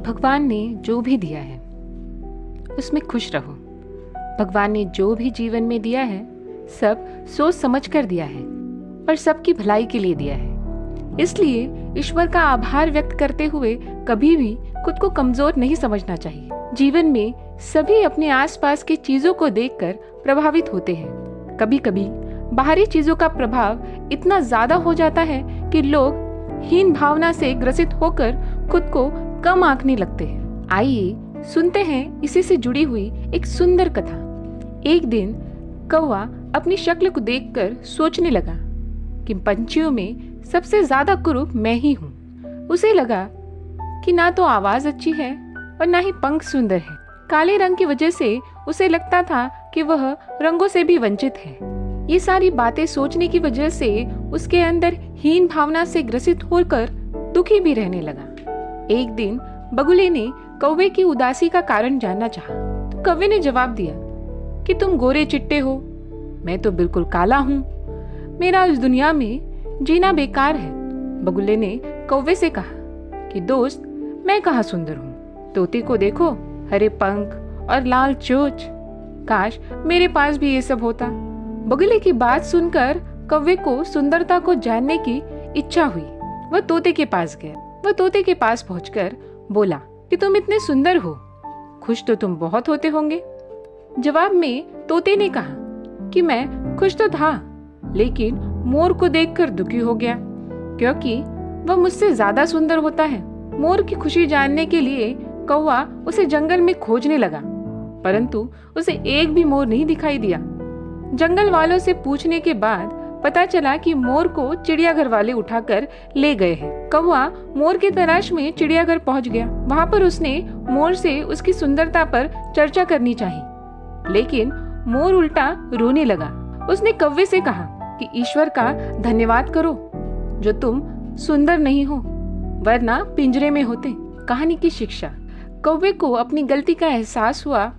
भगवान ने जो भी दिया है उसमें खुश रहो। भगवान ने जो भी जीवन में दिया है सब सोच समझ कर दिया है और सबकी भलाई के लिए दिया है। इसलिए ईश्वर का आभार व्यक्त करते हुए कभी भी खुद को कमजोर नहीं समझना चाहिए। जीवन में सभी अपने आसपास की चीजों को देखकर प्रभावित होते हैं। कभी कभी बाहरी चीजों का प्रभाव इतना ज्यादा हो जाता है कि लोग हीन भावना से ग्रसित होकर खुद को कम आंकने लगते हैं। आइए सुनते हैं इसी से जुड़ी हुई एक सुंदर कथा। एक दिन कौवा अपनी शक्ल को देखकर सोचने लगा कि पंछियों में सबसे ज्यादा कुरूप मैं ही हूँ। उसे लगा कि ना तो आवाज अच्छी है और ना ही पंख सुंदर है। काले रंग की वजह से उसे लगता था कि वह रंगों से भी वंचित है। ये सारी बातें सोचने की वजह से उसके अंदर हीन भावना से ग्रसित होकर दुखी भी रहने लगा। एक दिन बगुले ने कौवे की उदासी का कारण जानना चाहा तो कौवे ने जवाब दिया कि तुम गोरे चिट्टे हो, मैं तो बिल्कुल काला हूँ। मेरा इस दुनिया में जीना बेकार है। बगुले ने कौवे से कहा कि दोस्त, मैं कहाँ सुंदर हूँ। तोते को देखो, हरे पंख और लाल चोंच। काश मेरे पास भी ये सब होता। बगुले की बात सुनकर कौवे को सुंदरता को जानने की इच्छा हुई। वह तोते के पास गया। वह तोते के पास पहुंचकर बोला कि तुम इतने सुंदर हो, खुश तो तुम बहुत होते होंगे। जवाब में तोते ने कहा कि मैं खुश तो था, लेकिन मोर को देखकर दुखी हो गया क्योंकि वह मुझसे ज्यादा सुंदर होता है। मोर की खुशी जानने के लिए कौवा उसे जंगल में खोजने लगा, परंतु उसे एक भी मोर नहीं दिखाई दिया। जंगल वालों से पूछने के बाद पता चला कि मोर को चिड़ियाघर वाले उठाकर ले गए हैं। कौवा मोर की तलाश में चिड़ियाघर पहुंच गया। वहां पर उसने मोर से उसकी सुंदरता पर चर्चा करनी चाहिए, लेकिन मोर उल्टा रोने लगा। उसने कौवे से कहा कि ईश्वर का धन्यवाद करो जो तुम सुंदर नहीं हो, वरना पिंजरे में होते। कहानी की शिक्षा। कौवे को अपनी गलती का एहसास हुआ।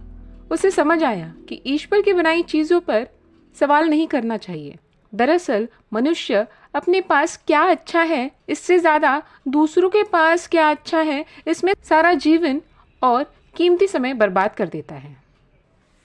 उसे समझ आया कि ईश्वर की बनाई चीजों पर सवाल नहीं करना चाहिए। दरअसल मनुष्य अपने पास क्या अच्छा है इससे ज्यादा दूसरों के पास क्या अच्छा है इसमें सारा जीवन और कीमती समय बर्बाद कर देता है।